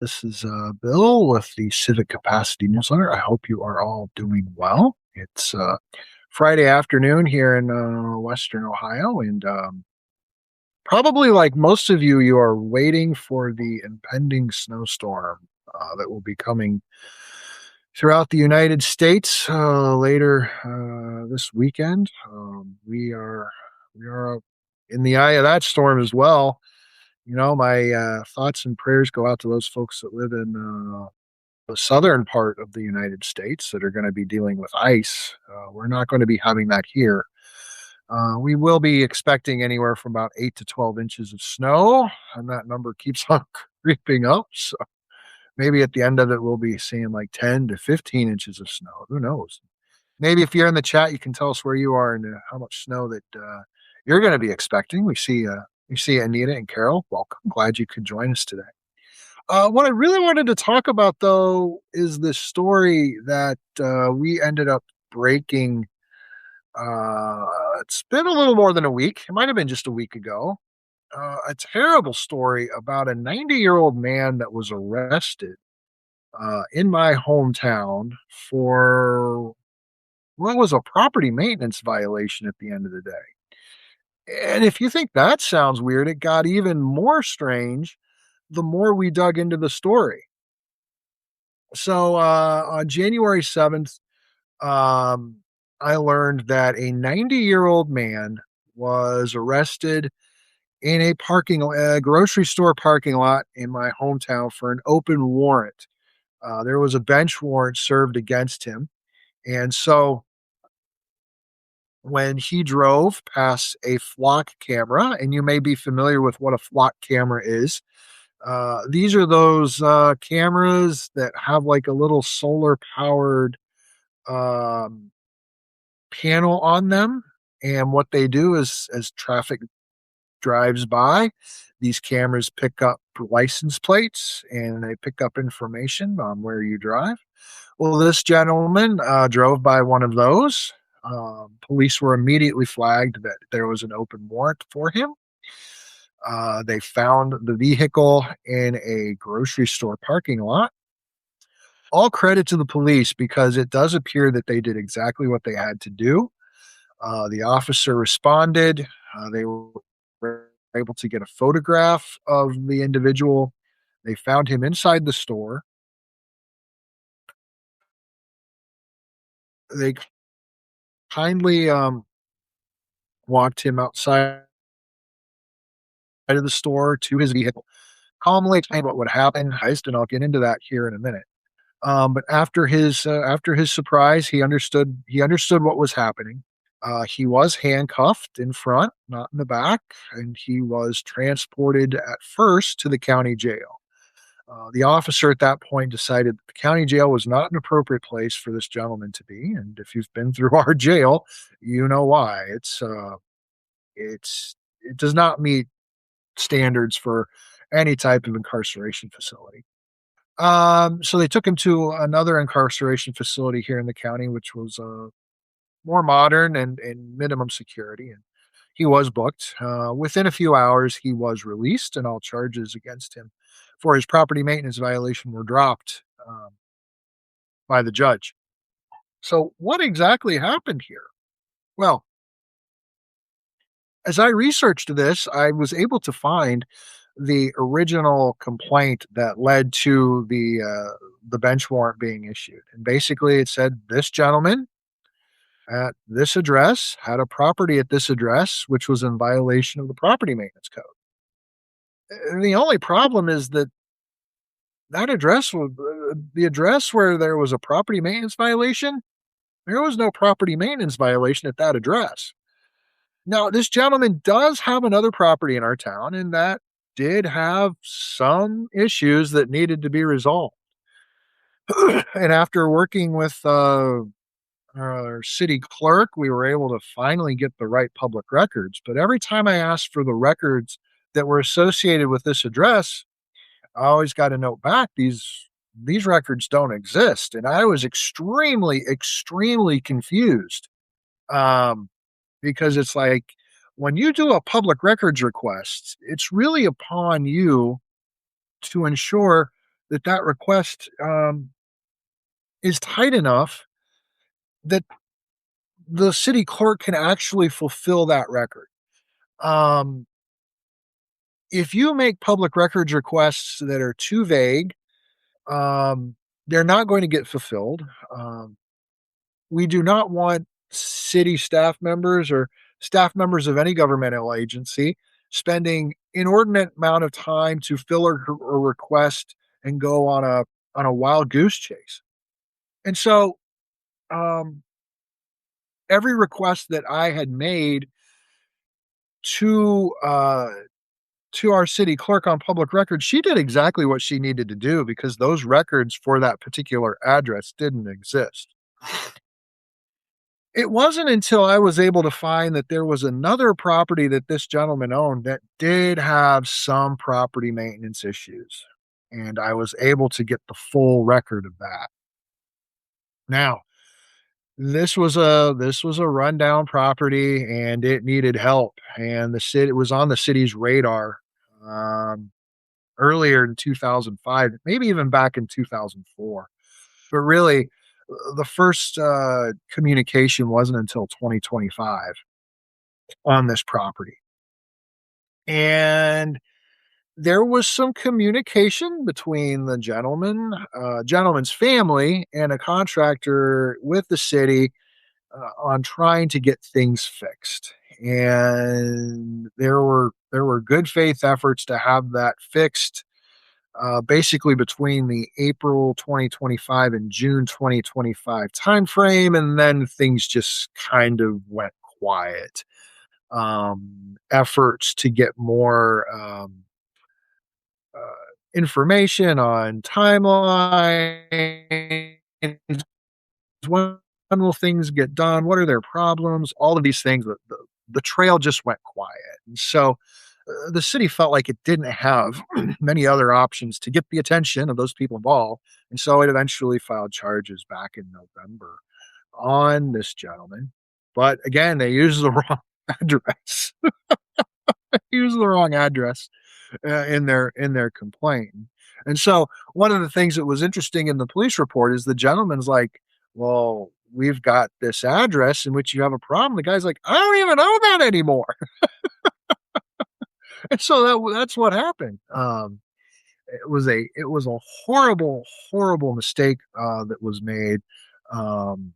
This is Bill with the Civic Capacity Newsletter. I hope you are all doing well. It's Friday afternoon here in Western Ohio, and probably like most of you, you are waiting for the impending snowstorm that will be coming throughout the United States later this weekend. We are in the eye of that storm as well. My thoughts and prayers go out to those folks that live in the southern part of the United States that are going to be dealing with ice. We're not going to be having that here. We will be expecting anywhere from about 8 to 12 inches of snow, and that number keeps on creeping up. So maybe at the end of it, we'll be seeing like 10 to 15 inches of snow. Who knows? Maybe if you're in the chat, you can tell us where you are and how much snow that you're going to be expecting. We see Anita and Carol. Welcome. Glad you could join us today. What I really wanted to talk about, though, is the story that we ended up breaking. It's been a little more than a week. It might have been just a week ago. A terrible story about a 90-year-old man that was arrested in my hometown for what was a property maintenance violation at the end of the day. And if you think that sounds weird, it got even more strange the more we dug into the story. So on January 7th, um, I learned that a 90-year-old man was arrested in a grocery store parking lot in my hometown for an open warrant. There was a bench warrant served against him. And so when he drove past a flock camera, and you may be familiar with what a flock camera is, these are those cameras that have like a little solar powered um, panel on them. And what they do is, as traffic drives by, these cameras pick up license plates and they pick up information on where you drive. Well, this gentleman drove by one of those. Police were immediately flagged that there was an open warrant for him. They found the vehicle in a grocery store parking lot. All credit to the police because it does appear that they did exactly what they had to do. The officer responded. They were able to get a photograph of the individual. They found him inside the store. They kindly walked him outside of the store to his vehicle, calmly explained what would happen. And I'll get into that here in a minute. But after his surprise, he understood what was happening. He was handcuffed in front, not in the back, and he was transported at first to the county jail. The officer at that point decided that the county jail was not an appropriate place for this gentleman to be, and if you've been through our jail, you know why. It does not meet standards for any type of incarceration facility. So they took him to another incarceration facility here in the county, which was more modern and minimum security. And he was booked. Within a few hours, he was released, and all charges against him for his property maintenance violation were dropped by the judge. So, what exactly happened here? Well, as I researched this, I was able to find the original complaint that led to the bench warrant being issued. And basically, it said this gentleman at this address had a property at this address, which was in violation of the property maintenance code. And the only problem is that that address was the address where there was a property maintenance violation. There was no property maintenance violation at that address. Now, this gentleman does have another property in our town, and that did have some issues that needed to be resolved. And after working with our city clerk, we were able to finally get the right public records. But every time I asked for the records that were associated with this address, I always got a note back. These records don't exist, and I was extremely, extremely confused. Because it's like when you do a public records request, it's really upon you to ensure that that request is tight enough that the city clerk can actually fulfill that record. Um, if you make public records requests that are too vague, um, they're not going to get fulfilled. Um, we do not want city staff members or staff members of any governmental agency spending inordinate amount of time to fill a request and go on a wild goose chase. And so um, every request that I had made to to our city clerk on public record, she did exactly what she needed to do because those records for that particular address didn't exist. It wasn't until I was able to find that there was another property that this gentleman owned that did have some property maintenance issues, and I was able to get the full record of that. Now, this was a rundown property and it needed help, and the city it was on the city's radar, um, earlier in 2005, maybe even back in 2004. But really, the first, communication wasn't until 2025 on this property. And there was some communication between the gentleman's family and a contractor with the city, on trying to get things fixed. And there were good faith efforts to have that fixed, basically between the April 2025 and June 2025 timeframe, and then things just kind of went quiet. Efforts to get more uh, information on timeline. When will things get done? What are their problems? All of these things. The trail just went quiet. And so the city felt like it didn't have many other options to get the attention of those people involved. And so it eventually filed charges back in November on this gentleman. But again, they used the wrong address. Used the wrong address in their complaint. And so one of the things that was interesting in the police report is the gentleman's like, "Well, we've got this address in which you have a problem." The guy's like, "I don't even know that anymore." And so that's what happened. It was a horrible mistake that was made, um,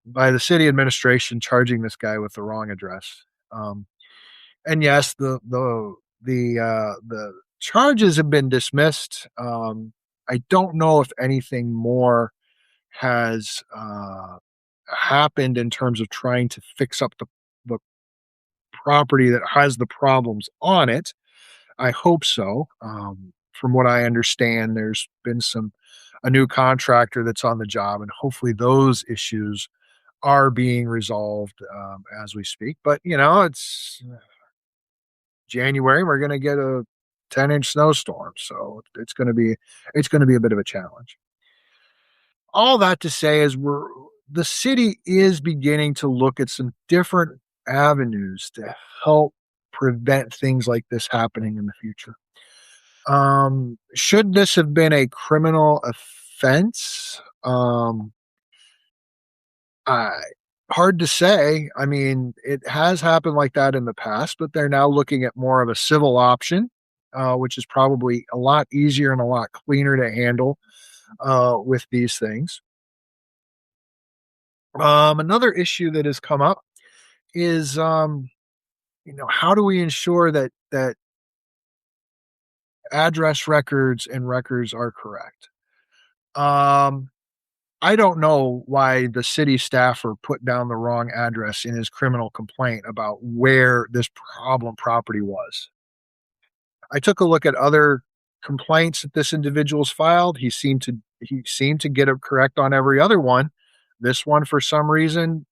by the city administration charging this guy with the wrong address. And yes, the charges have been dismissed. I don't know if anything more has happened in terms of trying to fix up the property that has the problems on it. I hope so. From what I understand, there's been some a new contractor that's on the job, and hopefully those issues are being resolved as we speak. But you know, it's January. We're going to get a 10-inch snowstorm, so it's going to be a bit of a challenge. All that to say is the city is beginning to look at some different avenues to help prevent things like this happening in the future. Should this have been a criminal offense? I Hard to say. I mean, it has happened like that in the past, but they're now looking at more of a civil option, which is probably a lot easier and a lot cleaner to handle with these things. Another issue that has come up is, how do we ensure that address records and records are correct? Um, I don't know why the city staffer put down the wrong address in his criminal complaint about where this problem property was. I took a look at other complaints that this individual's filed. He seemed to get it correct on every other one. This one, for some reason,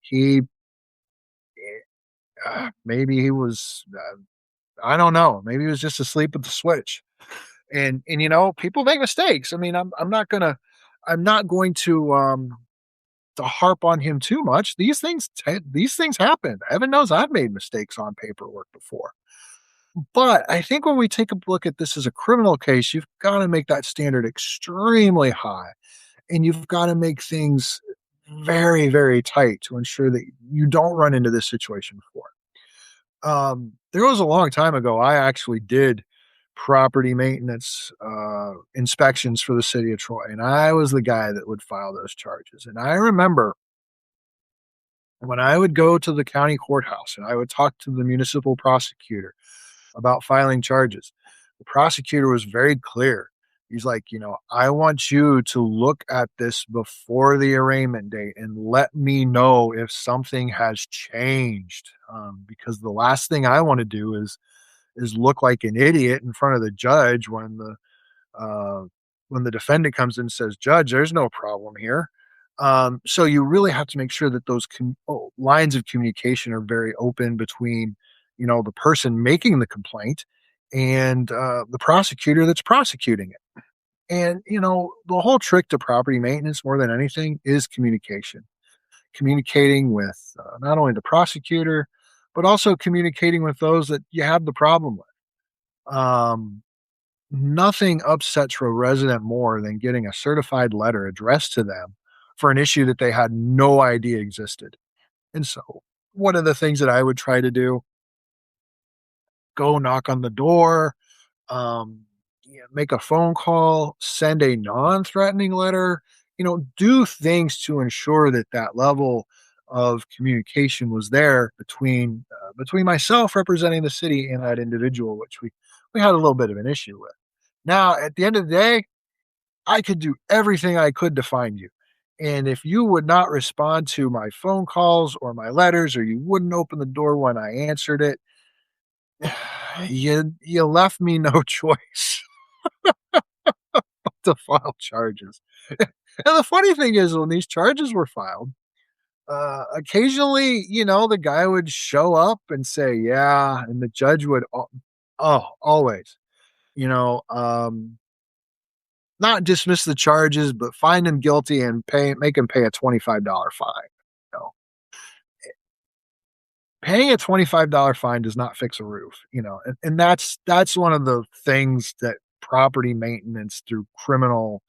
maybe he was I don't know. Maybe he was just asleep at the switch. And people make mistakes. I mean, I'm not going to harp on him too much. These things happen. Heaven knows I've made mistakes on paperwork before. But I think when we take a look at this as a criminal case, you've got to make that standard extremely high, and you've got to make things very, very tight to ensure that you don't run into this situation before. There was a long time ago, I actually did property maintenance inspections for the city of Troy, and I was the guy that would file those charges. And I remember when I would go to the county courthouse and I would talk to the municipal prosecutor about filing charges, the prosecutor was very clear. He's like, I want you to look at this before the arraignment date and let me know if something has changed. Because the last thing I want to do is look like an idiot in front of the judge uh, when the defendant comes in and says, "Judge, there's no problem here." So you really have to make sure that those lines of communication are very open between, the person making the complaint and the prosecutor that's prosecuting it. And the whole trick to property maintenance, more than anything, is communication. Communicating with not only the prosecutor, but also communicating with those that you have the problem with. Nothing upsets a resident more than getting a certified letter addressed to them for an issue that they had no idea existed. And so, one of the things that I would try to do, go knock on the door, um, make a phone call, send a non-threatening letter, do things to ensure that that level of communication was there between myself representing the city and that individual, which we had a little bit of an issue with. Now, at the end of the day, I could do everything I could to find you. And if you would not respond to my phone calls or my letters, or you wouldn't open the door when I answered it, you left me no choice to file charges. And the funny thing is, when these charges were filed, occasionally, the guy would show up and say, "Yeah," and the judge would, oh, always, you know, um, not dismiss the charges, but find him guilty and make him pay a $25 fine. You know, paying a $25 fine does not fix a roof, and that's one of the things that property maintenance through criminal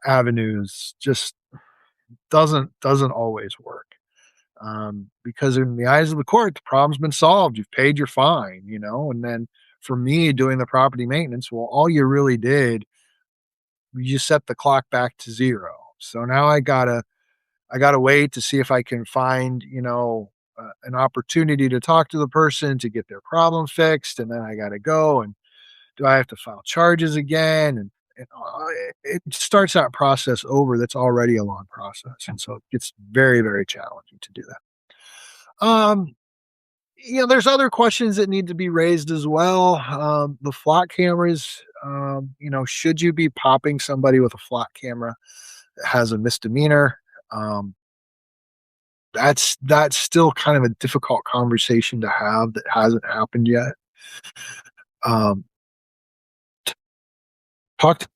avenues just doesn't always work. Because in the eyes of the court, the problem's been solved. You've paid your fine, and then for me doing the property maintenance, well, all you really did, you set the clock back to zero. So now I gotta wait to see if I can find, an opportunity to talk to the person to get their problem fixed, and then I gotta go and do I have to file charges again? And it starts that process over. That's already a long process, and so it gets very, very challenging to do that. There's other questions that need to be raised as well. The flock cameras, should you be popping somebody with a flock camera that has a misdemeanor? Um, that's still kind of a difficult conversation to have that hasn't happened yet. Um, talk to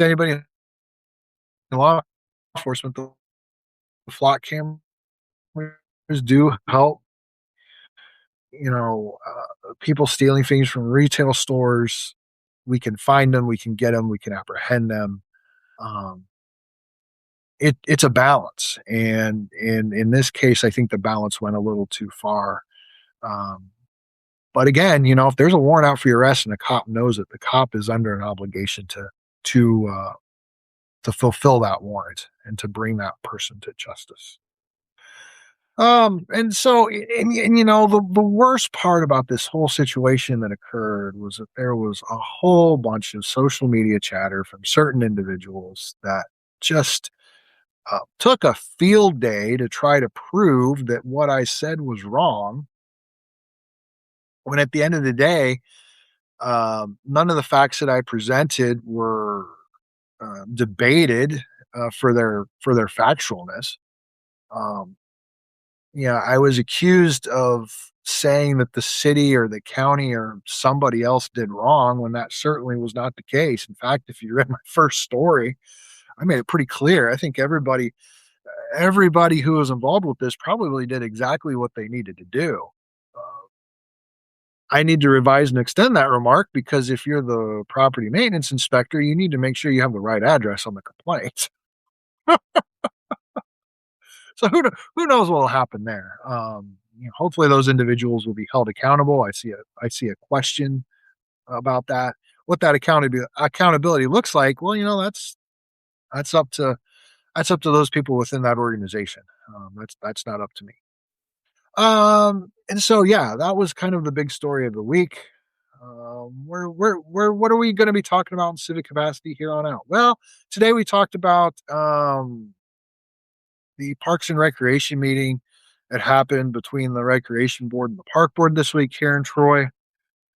anybody in law enforcement. The flock cameras do help. People stealing things from retail stores, we can find them, we can get them, we can apprehend them. Um, it's a balance, and in this case, I think the balance went a little too far. Um, but again, if there's a warrant out for your arrest and the cop knows it, the cop is under an obligation to uh, to fulfill that warrant and to bring that person to justice. And so, and the worst part about this whole situation that occurred was that there was a whole bunch of social media chatter from certain individuals that just took a field day to try to prove that what I said was wrong. When at the end of the day, none of the facts that I presented were debated for their factualness. Um, I was accused of saying that the city or the county or somebody else did wrong when that certainly was not the case. In fact, if you read my first story, I made it pretty clear. I think everybody who was involved with this probably did exactly what they needed to do. I need to revise and extend that remark because if you're the property maintenance inspector, you need to make sure you have the right address on the complaint. So who knows what will happen there? Hopefully those individuals will be held accountable. I see a question about that. What that accountability looks like, well, that's up to those people within that organization. That's not up to me. And so yeah, that was kind of the big story of the week. What are we going to be talking about in civic capacity here on out? Well, today we talked about the Parks and Recreation meeting that happened between the Recreation Board and the Park Board this week here in Troy.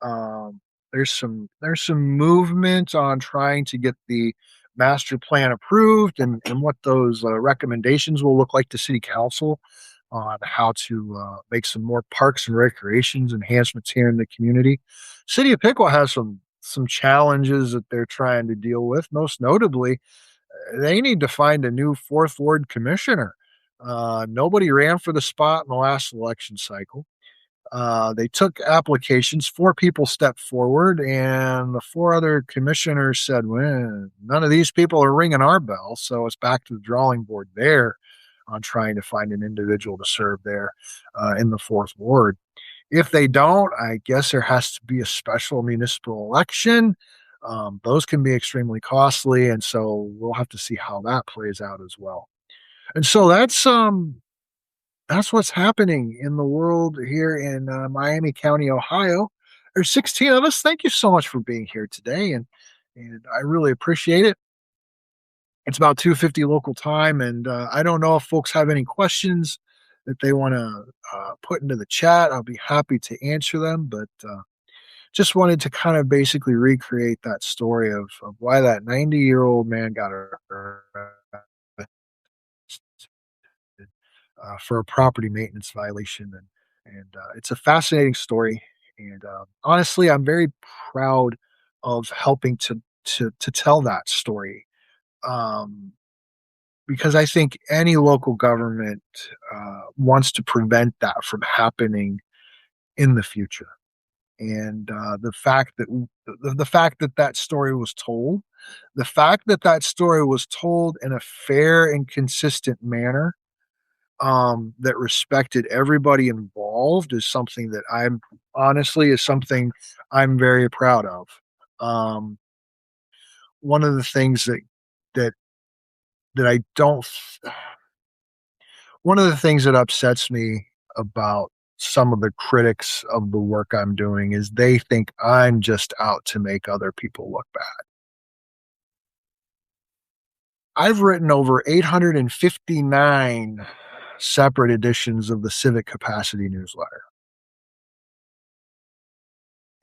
Um, there's some movement on trying to get the master plan approved and what those recommendations will look like to City Council on how to make some more parks and recreations enhancements here in the community. City of Piqua has some challenges that they're trying to deal with. Most notably, they need to find a new fourth ward commissioner. Nobody ran for the spot in the last election cycle. They took applications. Four people stepped forward, and the four other commissioners said, well, none of these people are ringing our bell. So it's back to the drawing board there on trying to find an individual to serve there in the fourth ward. If they don't, I guess there has to be a special municipal election. Those can be extremely costly, and so we'll have to see how that plays out as well. And so that's what's happening in the world here in Miami County, Ohio. There's 16 of us. Thank you so much for being here today, and I really appreciate it. It's about 2:50 local time, and I don't know if folks have any questions that they want to put into the chat. I'll be happy to answer them, but just wanted to kind of basically recreate that story of why that 90-year-old man got arrested for a property maintenance violation, and it's a fascinating story. And honestly, I'm very proud of helping to tell that story. Um, because I think any local government wants to prevent that from happening in the future. And the fact that that story was told, the fact that that story was told in a fair and consistent manner that respected everybody involved is something I'm very proud of. Um, one of the things that that I don't one of the things that upsets me about some of the critics of the work I'm doing is they think I'm just out to make other people look bad. I've written over 859 separate editions of the Civic Capacity newsletter.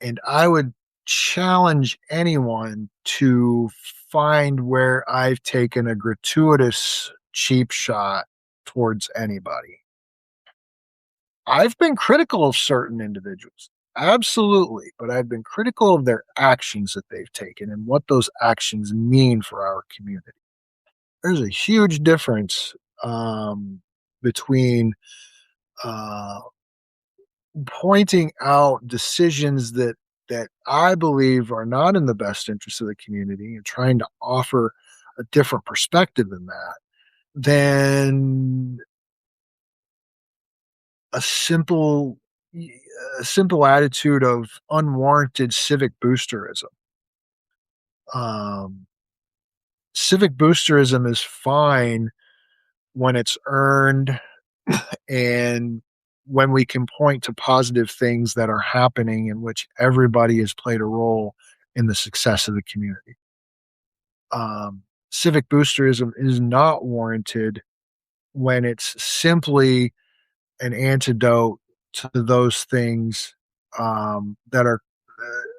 And I would challenge anyone to find where I've taken a gratuitous cheap shot towards anybody. I've been critical of certain individuals, absolutely, but I've been critical of their actions that they've taken and what those actions mean for our community. There's a huge difference between uh, pointing out decisions that I believe are not in the best interest of the community and trying to offer a different perspective than that than a simple a simple attitude of unwarranted civic boosterism. Um, Civic boosterism is fine when it's earned and when we can point to positive things that are happening in which everybody has played a role in the success of the community. Civic boosterism is not warranted when it's simply an antidote to those things that are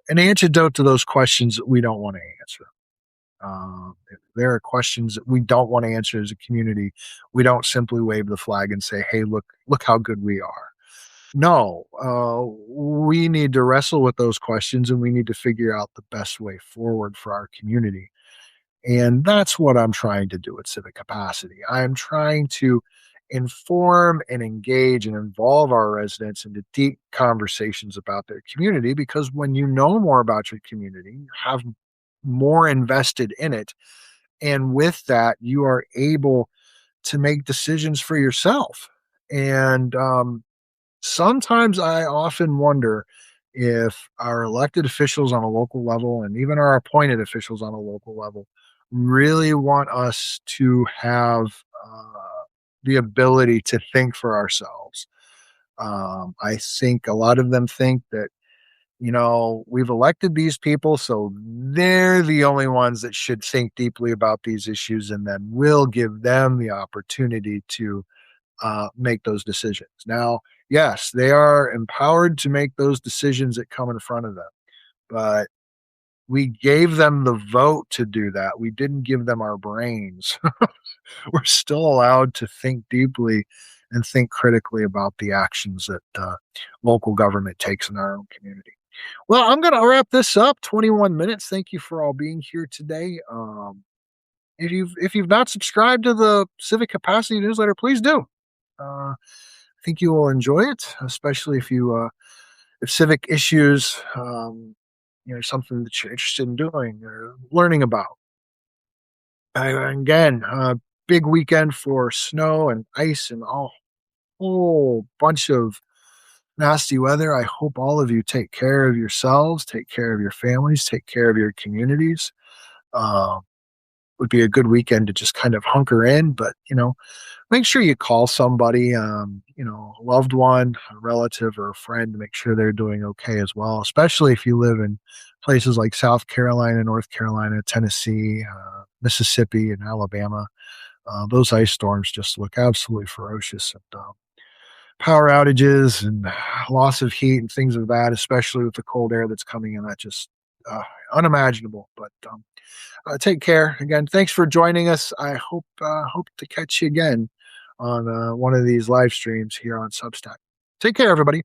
an antidote to those questions that we don't want to answer. If there are questions that we don't want to answer as a community, we don't simply wave the flag and say, "Hey, look how good we are." No, we need to wrestle with those questions, and we need to figure out the best way forward for our community. And that's what I'm trying to do at Civic Capacity. I'm trying to inform and engage and involve our residents into deep conversations about their community, because when you know more about your community, you have more invested in it. And with that, you are able to make decisions for yourself. And sometimes I often wonder if our elected officials on a local level and even our appointed officials on a local level really want us to have the ability to think for ourselves. I think a lot of them think that, we've elected these people, so they're the only ones that should think deeply about these issues, and then we'll give them the opportunity to make those decisions. Now, yes, they are empowered to make those decisions that come in front of them, but we gave them the vote to do that. We didn't give them our brains. We're still allowed to think deeply and think critically about the actions that local government takes in our own community. Well, I'm going to wrap this up. 21 minutes. Thank you for all being here today. If you've not subscribed to the Civic Capacity newsletter, please do. I think you will enjoy it, especially if civic issues, something that you're interested in doing or learning about. Again, big weekend for snow and ice and a whole bunch of nasty weather. I hope all of you take care of yourselves, take care of your families, take care of your communities. Uh, would be a good weekend to just kind of hunker in, but make sure you call somebody, a loved one, a relative, or a friend to make sure they're doing okay as well, especially if you live in places like South Carolina, North Carolina, Tennessee, Mississippi, and Alabama. Those ice storms just look absolutely ferocious. And power outages and loss of heat and things of that, especially with the cold air that's coming in, that just unimaginable. But take care. Again, thanks for joining us. I hope to catch you again on one of these live streams here on Substack. Take care, everybody.